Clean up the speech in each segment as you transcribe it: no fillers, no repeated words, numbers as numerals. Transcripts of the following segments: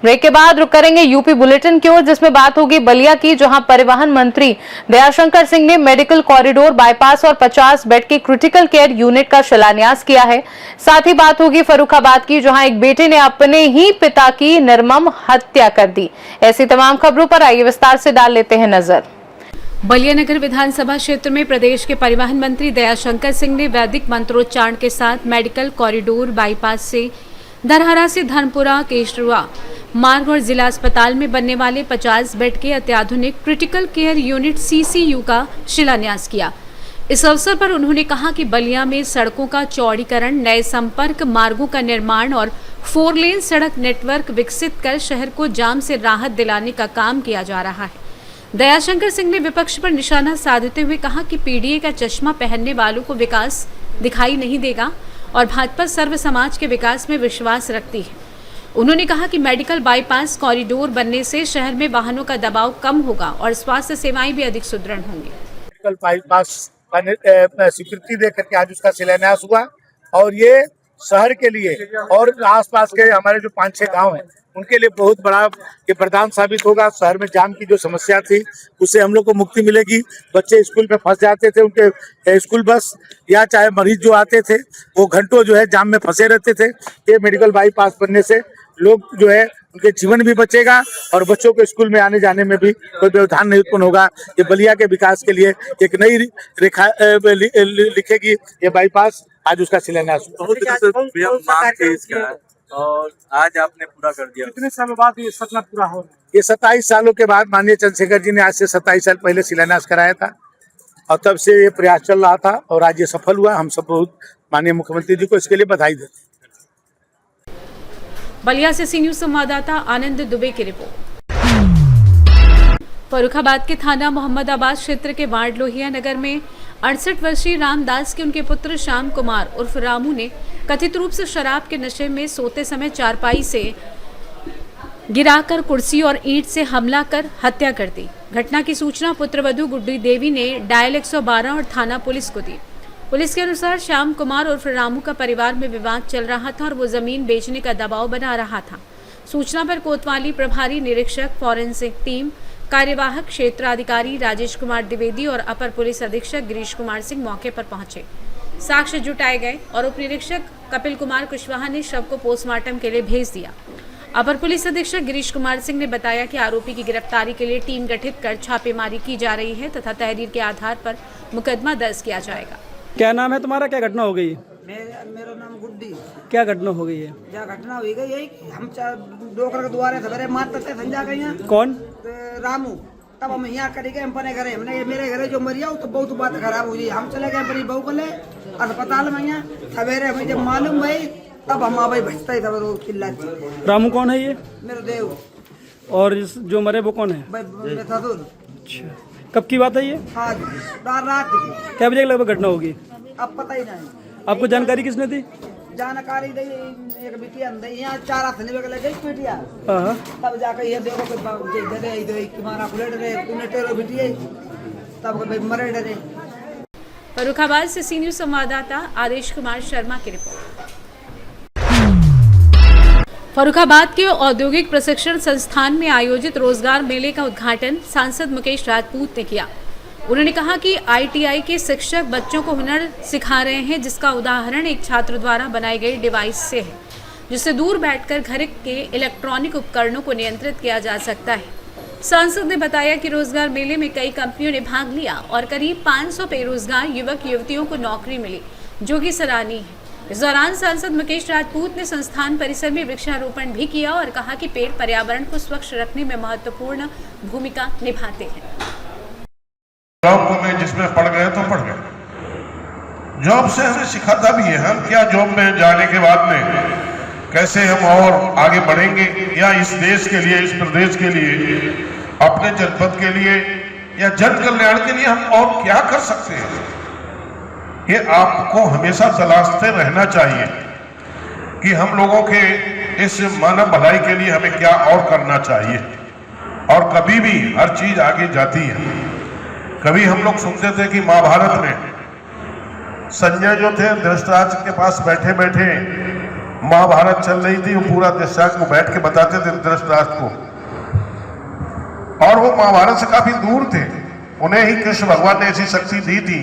Break के बाद रुक करेंगे यूपी बुलेटिन की ओर, जिसमें बात होगी बलिया की, जहां परिवहन मंत्री दयाशंकर सिंह ने मेडिकल कॉरिडोर, बाईपास और 50 बेड के क्रिटिकल केयर यूनिट का शिलान्यास किया है। साथ ही बात होगी फर्रुखाबाद की, जहां एक बेटे ने अपने ही पिता की निर्मम हत्या कर दी। ऐसी तमाम खबरों पर आइए विस्तार से डाल लेते हैं नजर। बलिया नगर विधानसभा क्षेत्र में प्रदेश के परिवहन मंत्री दयाशंकर सिंह ने वैदिक मंत्रोच्चारण के साथ मेडिकल कॉरिडोर, बाईपास से धरहरा से धर्मपुरा केशरुआ मार्ग और जिला अस्पताल में बनने वाले 50 बेड के अत्याधुनिक क्रिटिकल केयर यूनिट CCU का शिलान्यास किया। इस अवसर पर उन्होंने कहा कि बलिया में सड़कों का चौड़ीकरण, नए संपर्क मार्गों का निर्माण और 4 लेन सड़क नेटवर्क विकसित कर शहर को जाम से राहत दिलाने का काम किया जा रहा है। दयाशंकर सिंह ने विपक्ष पर निशाना साधते हुए कहा कि PDA का चश्मा पहनने वालों को विकास दिखाई नहीं देगा और भाजपा सर्व समाज के विकास में विश्वास रखती है। उन्होंने कहा कि मेडिकल बाईपास कॉरिडोर बनने से शहर में वाहनों का दबाव कम होगा और स्वास्थ्य सेवाएं भी अधिक सुदृढ़ होंगी। मेडिकल बाईपास स्वीकृति देकर के आज उसका शिलान्यास हुआ और ये शहर के लिए और आसपास के हमारे जो 5-6 गांव हैं उनके लिए बहुत बड़ा ये वरदान साबित होगा। शहर में जाम की जो समस्या थी उससे हम लोग को मुक्ति मिलेगी। बच्चे स्कूल में फंस जाते थे, उनके स्कूल बस या चाहे मरीज जो आते थे वो घंटों जो है जाम में फंसे रहते थे। ये मेडिकल बाईपास बनने से लोग जो है उनके जीवन भी बचेगा और बच्चों को स्कूल में आने जाने में भी कोई व्यवधान नहीं उत्पन्न होगा। ये बलिया के विकास के लिए एक नई रेखा लिखेगी ये बाईपास। आज उसका शिलान्यास और आज आपने पूरा कर दिया। कितने सालों बाद ये सपना पूरा हो रहा है? ये 27 सालों के बाद माननीय चंद्रशेखर जी ने आज से 27 साल पहले शिलान्यास कराया था और तब से ये प्रयास चल रहा था और आज ये सफल हुआ। हम सब बहुत माननीय मुख्यमंत्री जी को इसके लिए बधाई देते हैं। बलिया से सी न्यूज संवाददाता आनंद दुबे की रिपोर्ट। फर्रुखाबाद के थाना मोहम्मदाबाद क्षेत्र के वार्ड लोहिया नगर में 68 वर्षीय रामदास के उनके पुत्र श्याम कुमार उर्फ रामू ने कथित रूप से शराब के नशे में सोते समय चारपाई से गिराकर कुर्सी और ईंट से हमला कर हत्या कर दी। घटना की सूचना पुत्रवधू गुड्डी देवी ने डायल 112 और थाना पुलिस को दी। पुलिस के अनुसार श्याम कुमार उर्फ रामू का परिवार में विवाद चल रहा था और वो जमीन बेचने का दबाव बना रहा था। सूचना पर कोतवाली प्रभारी निरीक्षक, फॉरेंसिक टीम, कार्यवाहक क्षेत्राधिकारी राजेश कुमार द्विवेदी और अपर पुलिस अधीक्षक गिरीश कुमार सिंह मौके पर पहुंचे। साक्ष्य जुटाए गए और उप निरीक्षक कपिल कुमार कुशवाहा ने शव को पोस्टमार्टम के लिए भेज दिया। अपर पुलिस अधीक्षक गिरीश कुमार सिंह ने बताया कि आरोपी की गिरफ्तारी के लिए टीम गठित कर छापेमारी की जा रही है तथा तहरीर के आधार पर मुकदमा दर्ज किया जाएगा। क्या नाम है तुम्हारा? क्या घटना हो गई? मेरा नाम गुड्डी। क्या घटना हो गई है? क्या घटना हुई गई यही हम डोकर के द्वारे सवेरे मारते थे संजा गई। कौन? रामू। तब हम यहाँ करी गए, हम अपने घरे, हमने मेरे घरे जो मरिया तो बहुत बात खराब हुई। हम चले गए अपनी बहू को ले अस्पताल में। यहाँ सवेरे हमें जब मालूम हुई तब हम भाई भजता ही था वो चिल्ला। रामू कौन है ये? मेरे देव। और इस जो मरे वो कौन है? अच्छा, कब की बात है ये? हाँ रात की। क्या बजे लगभग घटना होगी? अब पता ही नहीं। आपको जानकारी किसने दी? जानकारी दी एक बिटिया यहाँ 4 हाथ निकल लगे बिटिया। तब जाकर ये देखो बिटिया तब मरे डरे। फर्रुखाबाद से सी न्यूज संवाददाता आदेश कुमार शर्मा की रिपोर्ट। फर्रुखाबाद के औद्योगिक प्रशिक्षण संस्थान में आयोजित रोजगार मेले का उद्घाटन सांसद मुकेश राजपूत ने किया। उन्होंने कहा कि ITI के शिक्षक बच्चों को हुनर सिखा रहे हैं, जिसका उदाहरण एक छात्र द्वारा बनाई गई डिवाइस से है, जिससे दूर बैठकर घर के इलेक्ट्रॉनिक उपकरणों को नियंत्रित किया जा सकता है। सांसद ने बताया कि रोजगार मेले में कई कंपनियों ने भाग लिया और करीब 500 बेरोजगार युवक युवतियों को नौकरी मिली, जो कि सराहनीय है। इस दौरान सांसद मुकेश राजपूत ने संस्थान परिसर में वृक्षारोपण भी किया और कहा कि पेड़ पर्यावरण को स्वच्छ रखने में महत्वपूर्ण भूमिका निभाते हैं। जॉब को मैं जिसमें पढ़ गए तो पढ़ गए। जॉब से हमें सिखाता भी है हम क्या जॉब में जाने के बाद में कैसे हम और आगे बढ़ेंगे, या इस देश के लिए, इस प्रदेश के लिए, अपने जनपद के लिए या जन कल्याण के लिए हम और क्या कर सकते हैं। ये आपको हमेशा तलाशते रहना चाहिए कि हम लोगों के इस मानव भलाई के लिए हमें क्या और करना चाहिए। और कभी भी हर चीज आगे जाती है। कभी हम लोग सुनते थे कि महाभारत में संजय जो थे धृतराष्ट्र के पास बैठे बैठे महाभारत चल रही थी, वो पूरा दृष्टांत को बैठ के बताते थे धृतराष्ट्र को, और वो महाभारत से काफी दूर थे। उन्हें ही कृष्ण भगवान ने ऐसी शक्ति दी थी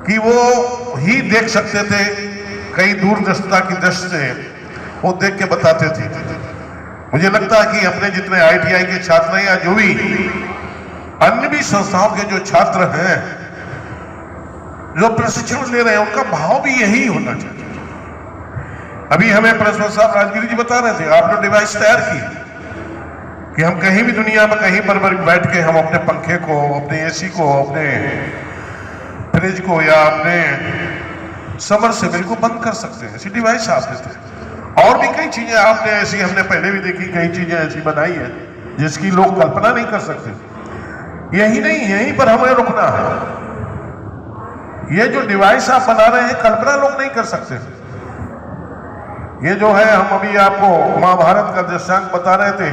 कि वो ही देख सकते थे, कई दूरदर्शिता की दृष्टि से वो देख के बताते थे। मुझे लगता है कि अपने जितने ITI के छात्र हैं या जो भी अन्य भी संस्थाओं के जो छात्र हैं जो प्रशिक्षण ले रहे हैं, उनका भाव भी यही होना चाहिए। अभी हमें प्रिंसिपल साहब राजगिरी जी बता रहे थे, आपने डिवाइस तैयार की कि हम कहीं भी दुनिया में कहीं पर बैठ के हम अपने पंखे को, अपने AC को, अपने फ्रिज को या अपने समरसेबल को बंद कर सकते हैं। ऐसी डिवाइस आप देते हैं। और भी कई चीजें आपने ऐसी, हमने पहले भी देखी, कई चीजें ऐसी बनाई है जिसकी लोग कल्पना नहीं कर सकते। यही नहीं, यहीं पर हमें रुकना है। ये जो डिवाइस आप बना रहे हैं, कल्पना लोग नहीं कर सकते। ये जो है, हम अभी आपको महाभारत का दृष्टांत बता रहे थे,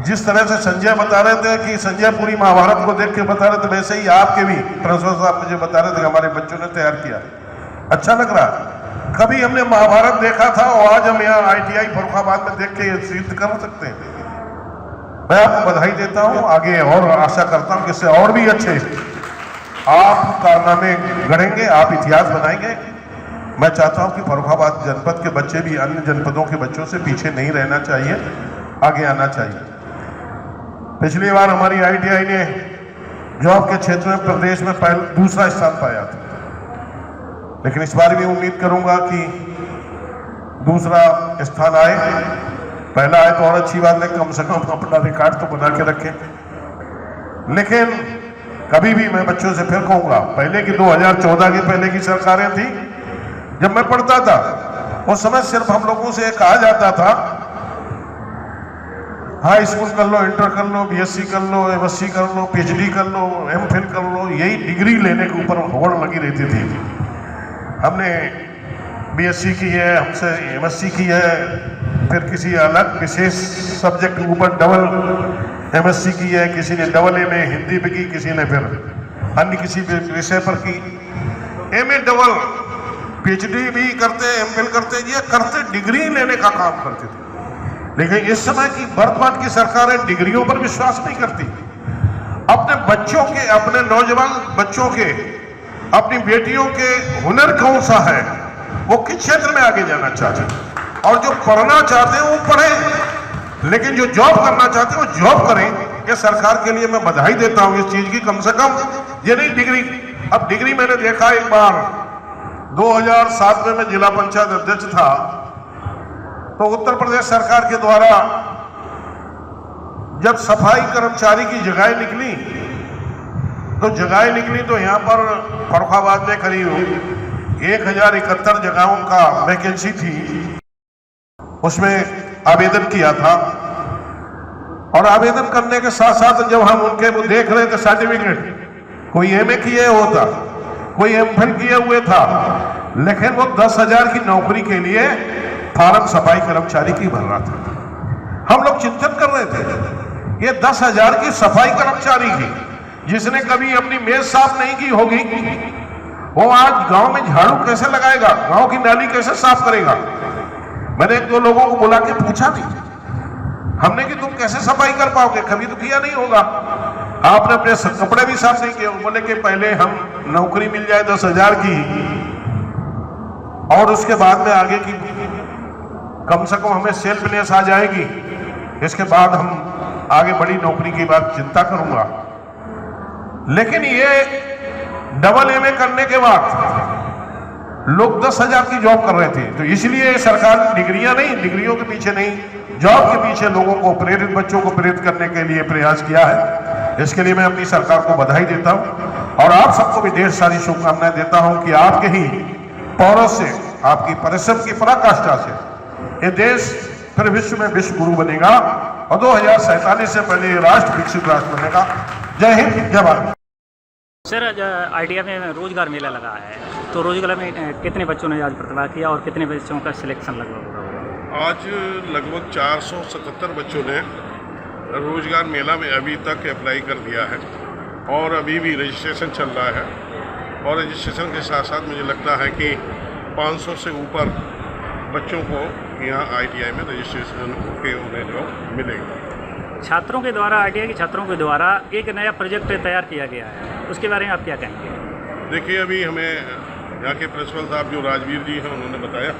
जिस तरह से संजय बता रहे थे कि संजय पूरी महाभारत को देख के बता रहे थे, वैसे ही आपके भी प्रिंसिपल साहब मुझे बता रहे थे कि हमारे बच्चों ने तैयार किया। अच्छा लग रहा। कभी हमने महाभारत देखा था और आज हम यहाँ ITI फर्रुखाबाद में देख के सिद्ध कर सकते हैं। मैं आपको बधाई देता हूँ, आगे और आशा करता हूँ कि इससे और भी अच्छे आप कारनामे गढ़ेंगे, आप इतिहास बनाएंगे। मैं चाहता हूँ कि फर्रुखाबाद जनपद के बच्चे भी अन्य जनपदों के बच्चों से पीछे नहीं रहना चाहिए, आगे आना चाहिए। पिछली बार हमारी ITI ने जॉब के क्षेत्र में प्रदेश में दूसरा स्थान पाया था, लेकिन इस बार भी उम्मीद करूंगा कि दूसरा स्थान आए। पहला आए तो और अच्छी बात है, कम से कम अपना रिकॉर्ड तो बना के रखें। लेकिन कभी भी मैं बच्चों से फिर कहूंगा, पहले की 2014 की पहले की सरकारें थी, जब मैं पढ़ता था उस समय सिर्फ हम लोगों से कहा जाता था हाई स्कूल कर लो, इंटर कर लो, BSc कर लो, MSc कर लो, PhD कर लो, MPhil कर लो, यही डिग्री लेने के ऊपर होड़ लगी रहती थी। हमने BSc की है, हमसे MSc की है, फिर किसी अलग विशेष सब्जेक्ट के ऊपर डबल MSc की है, किसी ने डबल MA हिंदी पे की, किसी ने फिर अन्य किसी विषय पर की, MA डबल, PhD भी करते, MPhil करते, ये करते डिग्री लेने का काम करते थे। लेकिन इस समय की वर्तमान की सरकारें डिग्रियों पर विश्वास नहीं करती। अपने बच्चों के, अपने नौजवान बच्चों के, अपनी बेटियों के हुनर कौन सा है, वो किस क्षेत्र में आगे जाना चाहते हैं, और जो पढ़ना चाहते हैं वो पढ़ें, लेकिन जो जॉब करना चाहते हैं वो जॉब करें। ये सरकार के लिए मैं बधाई देता हूं इस चीज की। कम से कम ये नहीं डिग्री, अब डिग्री मैंने देखा एक बार 2007 में मैं जिला पंचायत अध्यक्ष था, तो उत्तर प्रदेश सरकार के द्वारा जब सफाई कर्मचारी की जगह निकली, तो यहाँ पर फर्रुखाबाद में करीब 1071 जगहों का वैकेंसी थी, उसमें आवेदन किया था। और आवेदन करने के साथ साथ जब हम उनके वो देख रहे थे सर्टिफिकेट, कोई MA किए होता, कोई MPhil किए हुए था, लेकिन वो 10,000 की नौकरी के लिए फार्म सफाई कर्मचारी की भर रहा था। हम लोग चिंतन कर रहे थे, ये 10,000 की सफाई कर्मचारी की, जिसने कभी अपनी मेज साफ नहीं की होगी, वो आज गांव में झाड़ू कैसे लगाएगा, गांव की नाली कैसे साफ करेगा। मैंने 1-2 लोगों को बुला के पूछा भी, हमने कि तुम कैसे सफाई कर पाओगे, कभी तो किया नहीं होगा, आपने अपने कपड़े भी साफ नहीं किए। बोले कि पहले हम नौकरी मिल जाए 10,000 की, और उसके बाद में आगे की कम से कम हमें सेल्फनेस आ जाएगी, इसके बाद हम आगे बड़ी नौकरी की बात चिंता करूंगा। लेकिन ये डबल MA करने के बाद लोग 10,000 की जॉब कर रहे थे। तो इसलिए सरकार डिग्रियां नहीं, डिग्रियों के पीछे नहीं, जॉब के पीछे लोगों को प्रेरित, बच्चों को प्रेरित करने के लिए प्रयास किया है। इसके लिए मैं अपनी सरकार को बधाई देता हूं और आप सबको भी ढेर सारी शुभकामनाएं देता हूं कि आपके ही पौरस से, आपकी परिश्रम की पराकाष्ठा से ये देश फिर विश्व में विश्व गुरु बनेगा और 2047 से पहले राष्ट्र विकसित राष्ट्र बनेगा। जय हिंद, जय भारत। सर, ITI में रोजगार मेला लगा है, तो रोजगार में कितने बच्चों ने आज प्रतिभा किया और कितने बच्चों का सिलेक्शन लगभग होगा? आज लगभग 477 बच्चों ने रोजगार मेला में अभी तक अप्लाई कर दिया है। और अभी भी रजिस्ट्रेशन चल रहा है। और रजिस्ट्रेशन के साथ साथ मुझे लगता है कि 500 से ऊपर बच्चों को यहाँ ITI में रजिस्ट्रेशन के उन्हें जो मिलेगा। छात्रों के द्वारा ITI के छात्रों के द्वारा एक नया प्रोजेक्ट तैयार किया गया है, उसके बारे में आप क्या कहेंगे? देखिए, अभी हमें यहाँ के प्रिंसिपल साहब जो राजवीर जी हैं उन्होंने बताया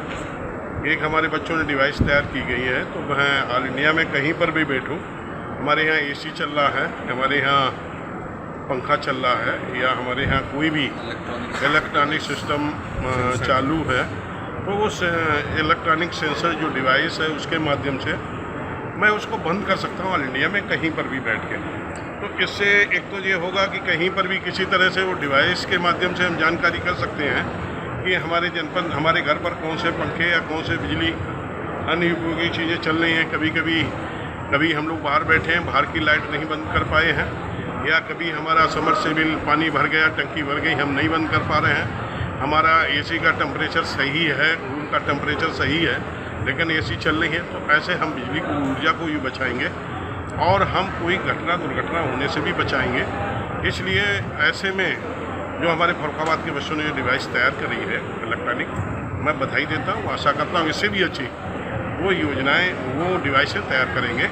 एक हमारे बच्चों ने डिवाइस तैयार की गई है, तो मैं ऑल इंडिया में कहीं पर भी बैठूँ, हमारे यहाँ AC चल रहा है, हमारे यहाँ पंखा चल रहा है, या हमारे यहाँ कोई भी इलेक्ट्रॉनिक सिस्टम चालू है, तो उस इलेक्ट्रॉनिक सेंसर जो डिवाइस है उसके माध्यम से मैं उसको बंद कर सकता हूँ ऑल इंडिया में कहीं पर भी बैठ के। तो इससे एक तो ये होगा कि कहीं पर भी किसी तरह से वो डिवाइस के माध्यम से हम जानकारी कर सकते हैं कि हमारे जनपद, हमारे घर पर कौन से पंखे या कौन से बिजली अन्य उपयोगी चीज़ें चल रही हैं। कभी हम लोग बाहर बैठे हैं, बाहर की लाइट नहीं बंद कर पाए हैं, या कभी हमारा समरसेबल पानी भर गया, टंकी भर गई, हम नहीं बंद कर पा रहे हैं, हमारा AC का टेम्परेचर सही है, रूम का टेम्परेचर सही है, लेकिन AC चल रही है, तो ऐसे हम बिजली की ऊर्जा को भी बचाएंगे और हम कोई दुर्घटना होने से भी बचाएंगे। इसलिए ऐसे में जो हमारे फरुखाबाद के बच्चों ने जो डिवाइस तैयार करी है इलेक्ट्रॉनिक, मैं बधाई देता हूँ। आशा करता हूँ इससे भी अच्छी वो योजनाएं, वो डिवाइसें तैयार करेंगे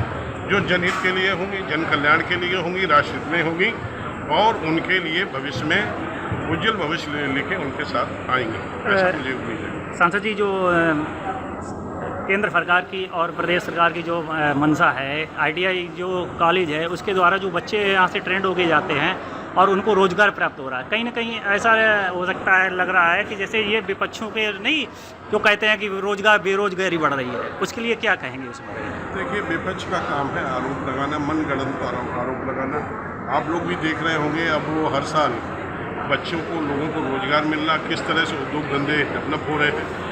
जो जनहित के लिए होंगी, जन कल्याण के लिए होंगी, राष्ट्र हित में होंगी और उनके लिए भविष्य में उज्जवल भविष्य लेके उनके साथ आएंगे, ऐसा मुझे उम्मीद है। सांसद जी, जो केंद्र सरकार की और प्रदेश सरकार की जो मंशा है, ITI जो कॉलेज है उसके द्वारा जो बच्चे यहाँ से ट्रेंड होके जाते हैं और उनको रोज़गार प्राप्त हो रहा है, कहीं ना कहीं ऐसा हो सकता है, लग रहा है कि जैसे ये विपक्षों के नहीं जो कहते हैं कि बेरोजगारी बढ़ रही है, उसके लिए क्या कहेंगे उसमें? देखिए, विपक्ष का काम है आरोप लगाना, मनगढ़ंत आरोप लगाना। आप लोग भी देख रहे होंगे, अब वो हर साल बच्चों को, लोगों को रोजगार मिलना, किस तरह से उद्योग धंधे डेवलप हो रहे हैं।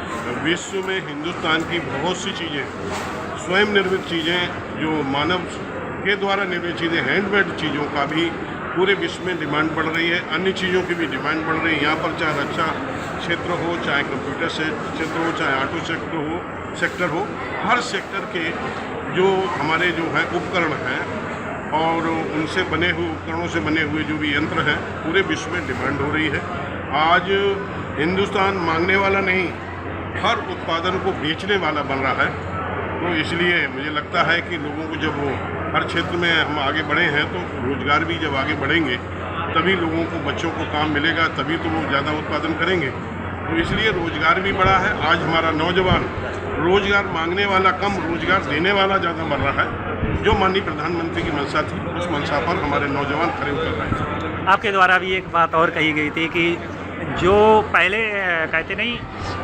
विश्व में हिंदुस्तान की बहुत सी चीज़ें, स्वयं निर्मित चीज़ें, जो मानव के द्वारा निर्मित चीज़ें, हैंडमेड चीज़ों का भी पूरे विश्व में डिमांड बढ़ रही है, अन्य चीज़ों की भी डिमांड बढ़ रही है। यहाँ पर चाहे रक्षा क्षेत्र हो, चाहे कंप्यूटर क्षेत्र हो, चाहे ऑटो सेक्टर हो, हर सेक्टर के जो हमारे जो है उपकरण हैं और उनसे बने हुए उपकरणों से बने हुए जो भी यंत्र हैं, पूरे विश्व में डिमांड हो रही है। आज हिंदुस्तान मांगने वाला नहीं, हर उत्पादन को बेचने वाला बन रहा है। तो इसलिए मुझे लगता है कि लोगों को जब वो हर क्षेत्र में हम आगे बढ़े हैं, तो रोज़गार भी जब आगे बढ़ेंगे तभी लोगों को, बच्चों को काम मिलेगा, तभी तो वो ज़्यादा उत्पादन करेंगे। तो इसलिए रोज़गार भी बढ़ा है। आज हमारा नौजवान रोज़गार मांगने वाला कम, रोज़गार देने वाला ज़्यादा बढ़ रहा है। जो माननीय प्रधानमंत्री की मंशा थी, उस मंशा पर हमारे नौजवान खड़े उतर रहे हैं। आपके द्वारा भी एक बात और कही गई थी कि जो पहले कहते नहीं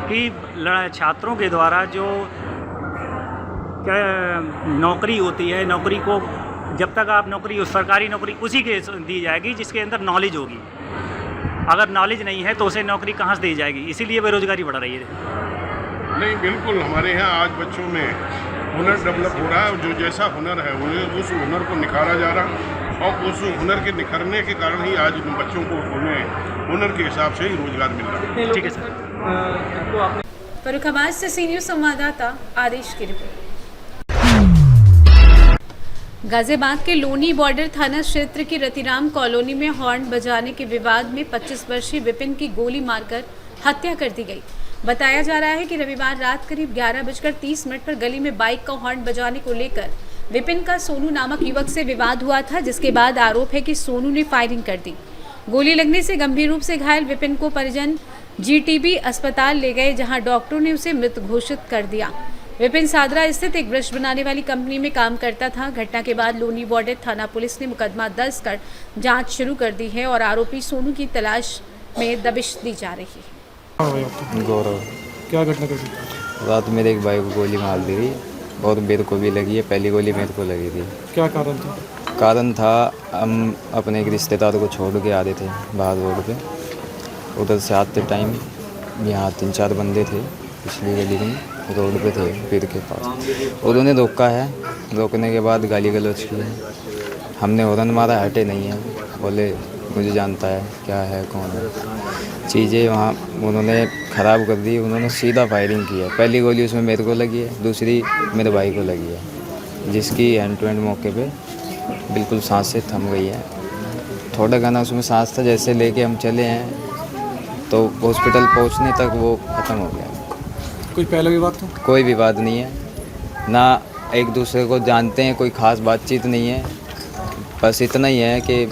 कि छात्रों के द्वारा जो नौकरी होती है, नौकरी को जब तक आप नौकरी, सरकारी नौकरी उसी के दी जाएगी जिसके अंदर नॉलेज होगी। अगर नॉलेज नहीं है तो उसे नौकरी कहाँ से दी जाएगी? इसीलिए बेरोजगारी बढ़ रही है। नहीं, बिल्कुल, हमारे यहाँ आज बच्चों में हुनर डेवलप हो रहा है, जो जैसा हुनर है उन्हें उस हुनर को निखारा जा रहा, और उस हुनर के निखरने के कारण ही आज बच्चों को उन्हें हुनर के हिसाब से ही रोजगार मिल रहा है। ठीक है सर। फरुखाबाद से सीनियर संवाददाता आदेश की रिपोर्ट। गाजियाबाद के लोनी बॉर्डर थाना क्षेत्र की रतिराम कॉलोनी में हॉर्न बजाने के विवाद में 25 वर्षीय विपिन की गोली मारकर हत्या कर दी गई। बताया जा रहा है कि रविवार रात करीब 11:30 पर गली में बाइक का हॉर्न बजाने को लेकर विपिन का सोनू नामक युवक से विवाद हुआ था, जिसके बाद आरोप है कि सोनू ने फायरिंग कर दी। गोली लगने से गंभीर रूप से घायल विपिन को परिजन GTB अस्पताल ले गए, जहां डॉक्टरों ने उसे मृत घोषित कर दिया। विपिन सादरा स्थित एक ब्रश बनाने वाली कंपनी में काम करता था। घटना के बाद लोनी बॉर्डर थाना पुलिस ने मुकदमा दर्ज कर जांच शुरू कर दी है और आरोपी सोनू की तलाश में दबिश दी जा रही है। गौरव, क्या घटना कर रात मेरे एक भाई को गोली मार दी गई और मेरे को भी लगी है। पहली गोली मेरे को लगी थी। क्या कारण था? कारण था, हम अपने एक रिश्तेदार को छोड़ के आ रहे थे बाहर रोड पे। उधर से आते टाइम यहाँ 3-4 बंदे थे, पिछली गली में रोड पे थे, पीर के पास। उन्होंने रोका है, रोकने के बाद गाली गलौज की है। हमने हॉर्न मारा, हटे नहीं है। बोले मुझे जानता है, क्या है, कौन है। चीज़ें वहाँ उन्होंने ख़राब कर दी। उन्होंने सीधा फायरिंग की है। पहली गोली उसमें मेरे को लगी है, दूसरी मेरे भाई को लगी है, जिसकी हैंड टू हैंड मौके पे बिल्कुल सांसें थम गई है। थोड़ा गाना उसमें सांस था, जैसे लेके हम चले हैं तो हॉस्पिटल पहुंचने तक वो ख़त्म हो गया। कोई पहले विवाद था? कोई विवाद नहीं है, ना एक दूसरे को जानते हैं, कोई ख़ास बातचीत नहीं है। बस इतना ही है कि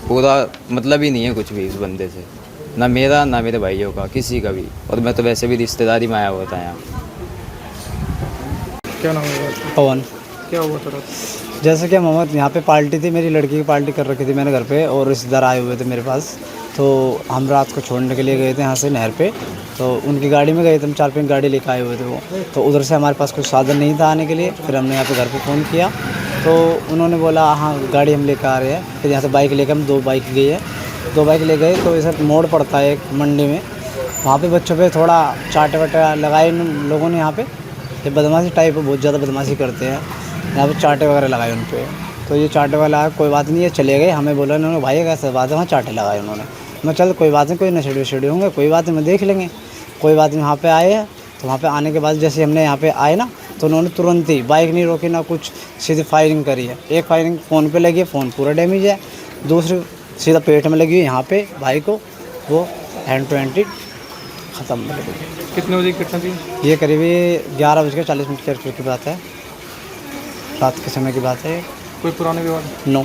पूरा मतलब ही नहीं है कुछ भी इस बंदे से, ना मेरा ना मेरे भाइयों का, किसी का भी। और मैं तो वैसे भी रिश्तेदारी में आया हुआ था यहाँ। क्या नाम है आपका? पवन। क्या हुआ था? जैसे कि मोहम्मद यहाँ पे पार्टी थी, मेरी लड़की की पार्टी कर रखी थी मैंने घर पे, और रिश्तेदार आए हुए थे मेरे पास। तो हम रात को छोड़ने के लिए गए थे यहाँ से नहर पे, तो उनकी गाड़ी में गए थे हम, 4-5 गाड़ी लेकर आए हुए थे वो। तो उधर से हमारे पास कुछ साधन नहीं था आने के लिए। फिर हमने यहाँ पे घर पे फ़ोन किया तो उन्होंने बोला हाँ गाड़ी हम लेकर आ रहे हैं। फिर यहाँ से बाइक लेकर हम 2 बाइक गए हैं, 2 बाइक ले गए। तो ऐसा मोड़ पड़ता है एक मंडी में, वहाँ पे बच्चों पे थोड़ा चाटे वाटे लगाए उन लोगों ने। यहाँ पे ये बदमाशी टाइप बहुत ज़्यादा बदमाशी करते हैं, यहाँ पे चाटे वगैरह लगाए उन पर। तो ये चाटे वाला कोई बात नहीं है, चले गए। हमें बोला उन्होंने भाई कैसे बात है, वहाँ चाटे लगाए उन्होंने। मैं चल कोई बात नहीं, कोई नशेड़ी वशेड़ी होंगे, कोई बात नहीं, मैं देख लेंगे, कोई बात नहीं। वहाँ पे आए हैं, तो वहाँ पे आने के बाद जैसे हमने यहाँ पे आए ना, तो उन्होंने तुरंत ही बाइक नहीं रोकी ना कुछ, सीधी फायरिंग करी है। एक फायरिंग फ़ोन पे लगी है, फ़ोन पूरा डैमेज है। दूसरी सीधा पेट में लगी है यहाँ पे भाई को, वो हैंड टू हैंड ख़त्म। कितने बजे की घटना थी? ये करीब 11:40 की बात है, रात के समय की बात है। कोई पुराने विवाद? नो।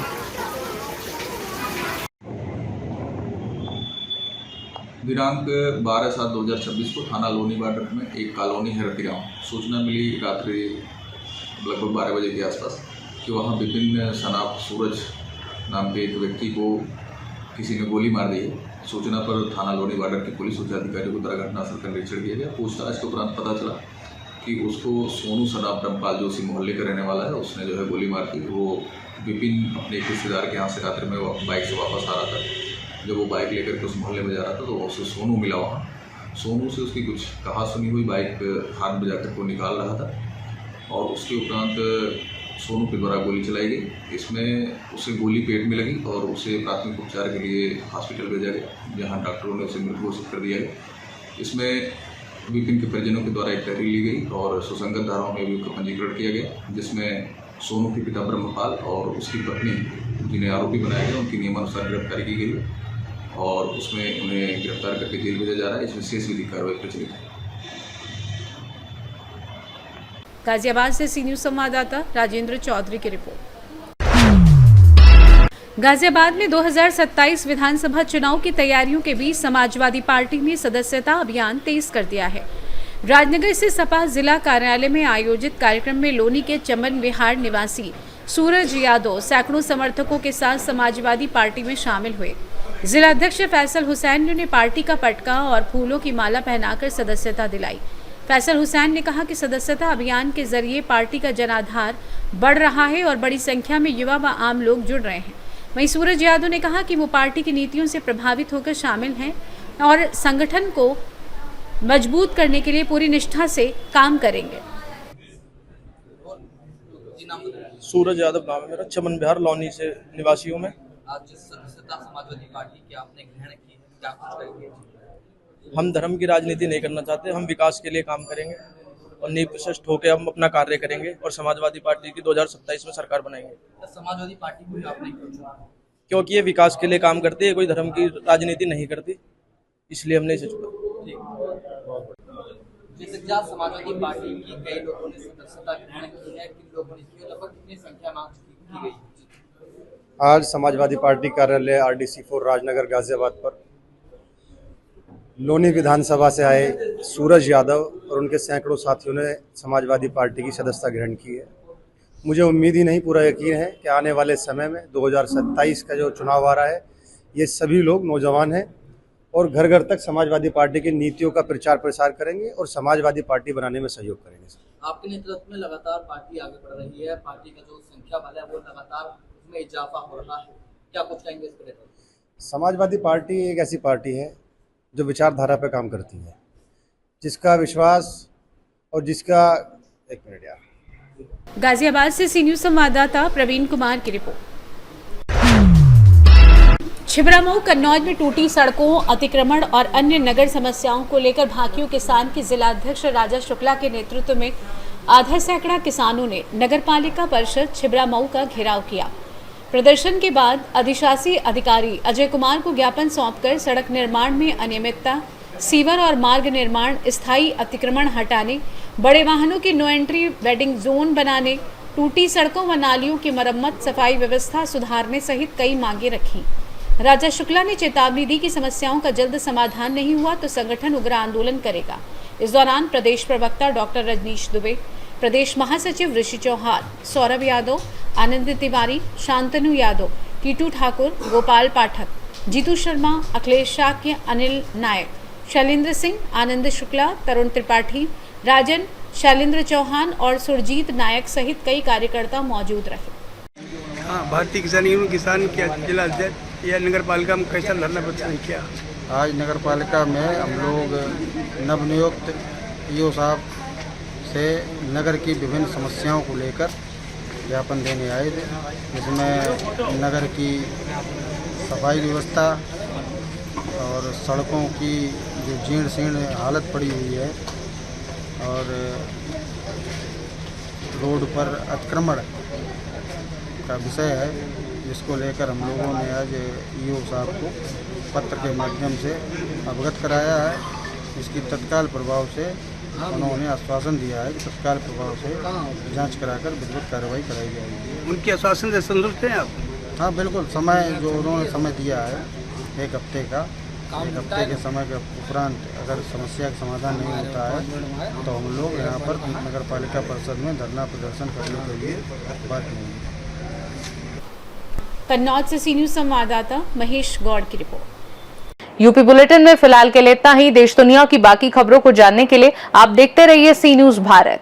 दिनांक 12/7/2026 को थाना लोनी बार्डर में एक कॉलोनी है रतिगांव, सूचना मिली रात्रि लगभग 12 बजे के आसपास कि वहाँ विपिन सनाफ सूरज नाम के एक व्यक्ति को किसी ने गोली मार दी है। सूचना पर थाना लोनी बार्डर के पुलिस उच्च अधिकारियों को द्वारा घटनास्थल का निरीक्षण किया गया। पूछताछ के उपरांत पता चला कि उसको सोनू सनाफ रमपाल जो उसी मोहल्ले का रहने वाला है, उसने जो है गोली मार दी। वो विपिन अपने एक रिश्तेदार के यहाँ से रात्रि में बाइक से वापस आ रहा था। जब वो बाइक लेकर के उस मोहल्ले में जा रहा था तो उससे सोनू मिला वहाँ। सोनू से उसकी कुछ कहा सुनी हुई, बाइक हाथ में जाकर को निकाल रहा था और उसके उपरांत सोनू के द्वारा गोली चलाई गई। इसमें उसे गोली पेट में लगी और उसे प्राथमिक उपचार के लिए हॉस्पिटल भेजा गया, जहाँ डॉक्टरों ने उसे मृत घोषित कर दिया गया। इसमें विपिन के परिजनों के द्वारा एक तहरीर ली गई और सुसंगत धाराओं में अभियोग का पंजीकरण किया गया, जिसमें सोनू के पिता ब्रह्मपाल और उसकी पत्नी, जिन्हें आरोपी बनाया गया, उनकी नियमानुसार गिरफ्तारी की गई है और उसमें उन्हें गिरफ्तार करके जेल भेजा जा रहा है। इसमें शेष विधि कार्रवाई प्रचलित है। गाजियाबाद से सी न्यूज संवाददाता राजेंद्र चौधरी की रिपोर्ट। गाजियाबाद में 2027 विधानसभा चुनाव की तैयारियों के बीच समाजवादी पार्टी ने सदस्यता अभियान तेज कर दिया है। राजनगर से सपा जिला कार्यालय में आयोजित कार्यक्रम में लोनी के चमन विहार निवासी सूरज यादव सैकड़ों समर्थकों के साथ समाजवादी पार्टी में शामिल हुए। जिला अध्यक्ष फैसल हुसैन ने पार्टी का पटका और फूलों की माला पहनाकर सदस्यता दिलाई। फैसल हुसैन ने कहा कि सदस्यता अभियान के जरिए पार्टी का जनाधार बढ़ रहा है और बड़ी संख्या में युवा व आम लोग जुड़ रहे हैं। वहीं सूरज यादव ने कहा कि वो पार्टी की नीतियों से प्रभावित होकर शामिल हैं और संगठन को मजबूत करने के लिए पूरी निष्ठा से काम करेंगे। सूरज यादव नाम है मेरा, चमन बिहार लौनी से निवासी हूँ मैं। आज सदस्यता समाजवादी पार्टी की आपने ग्रहण की, क्या कुछ करेंगे? हम धर्म की राजनीति नहीं करना चाहते, हम विकास के लिए काम करेंगे और नींव प्रशस्त होकर हम अपना कार्य करेंगे और समाजवादी पार्टी की 2027 में सरकार बनाएंगे। समाजवादी पार्टी को आपने क्यों चुना? क्योंकि ये विकास के लिए काम करती है, कोई धर्म की राजनीति नहीं करती, इसलिए हमने इसे चुना। जैसे क्या समाजवादी पार्टी की कई लोगों ने सदस्यता ग्रहण की है, किन लोगों ने की, लगभग कितनी संख्या में की गई? आज समाजवादी पार्टी कार्यालय RDC 4 राजनगर गाजियाबाद पर लोनी विधानसभा से आए सूरज यादव और उनके सैकड़ों साथियों ने समाजवादी पार्टी की सदस्यता ग्रहण की है। मुझे उम्मीद ही नहीं, पूरा यकीन है कि आने वाले समय में 2027 का जो चुनाव आ रहा है, ये सभी लोग नौजवान हैं और घर घर तक समाजवादी पार्टी की नीतियों का प्रचार प्रसार करेंगे और समाजवादी पार्टी बनाने में सहयोग करेंगे। आपके नेतृत्व में लगातार पार्टी आगे बढ़ रही है, पार्टी का जो संख्या बल है वो लगातार उसमें इजाफा हो रहा है, क्या कुछ कहेंगे इस पर? समाजवादी पार्टी एक ऐसी पार्टी है जो विचारधारा पर काम करती है, जिसका विश्वास और जिसका गाजियाबाद से सी न्यूज संवाददाता प्रवीण कुमार की रिपोर्ट। छिबरामऊ कन्नौज में टूटी सड़कों, अतिक्रमण और अन्य नगर समस्याओं को लेकर भाकियू किसान के जिला अध्यक्ष राजा शुक्ला के नेतृत्व में आधा सैकड़ा किसानों ने नगरपालिका परिषद छिबरामऊ का घेराव किया। प्रदर्शन के बाद अधिशासी अधिकारी अजय कुमार को ज्ञापन सौंपकर सड़क निर्माण में अनियमितता, सीवर और मार्ग निर्माण, स्थायी अतिक्रमण हटाने, बड़े वाहनों की नो एंट्री वेडिंग जोन बनाने, टूटी सड़कों व नालियों की मरम्मत, सफाई व्यवस्था सुधारने सहित कई मांगे रखी। राजा शुक्ला ने चेतावनी दी कि समस्याओं का जल्द समाधान नहीं हुआ तो संगठन उग्र आंदोलन करेगा। इस दौरान प्रदेश प्रवक्ता डॉक्टर रजनीश दुबे, प्रदेश महासचिव ऋषि चौहान, सौरभ यादव, आनंद तिवारी, शांतनु यादव, टीटू ठाकुर, गोपाल पाठक, जीतू शर्मा, अखिलेश शाक्य, अनिल नायक, शैलेंद्र सिंह, आनंद शुक्ला, तरुण त्रिपाठी, राजन, शैलेंद्र चौहान और सुरजीत नायक सहित कई कार्यकर्ता मौजूद रहे। हाँ, भारतीय किसान यूनियन किसान के जिला अध्यक्ष या नगर पालिका में कैसा धरना प्रदर्शन किया? आज नगर पालिका में हम लोग नवनियुक्त ईओ साहब से नगर की विभिन्न समस्याओं को लेकर ज्ञापन देने आए थे, जिसमें नगर की सफाई व्यवस्था और सड़कों की जो जीर्ण शीर्ण हालत पड़ी हुई है और रोड पर अतिक्रमण का विषय है, जिसको लेकर हम लोगों ने आज ईओ साहब को पत्र के माध्यम से अवगत कराया है। इसकी तत्काल प्रभाव से उन्होंने आश्वासन दिया है कि तत्काल प्रभाव से जांच कराकर विधिवत कार्रवाई कराई जाएगी। उनके आश्वासन से संतुष्ट हैं आप? हाँ बिल्कुल, समय जो उन्होंने समय दिया है 1 हफ्ते का, 1 हफ्ते के समय के उपरांत अगर समस्या का समाधान नहीं होता है तो हम लोग यहाँ पर नगर पालिका परिषद में धरना प्रदर्शन करने के लिए बात नहीं। कन्नौज से सी न्यूज संवाददाता महेश गौड़ की रिपोर्ट। यूपी बुलेटिन में फिलहाल के लिए इतना ही। देश दुनिया की बाकी खबरों को जानने के लिए आप देखते रहिए सी न्यूज भारत।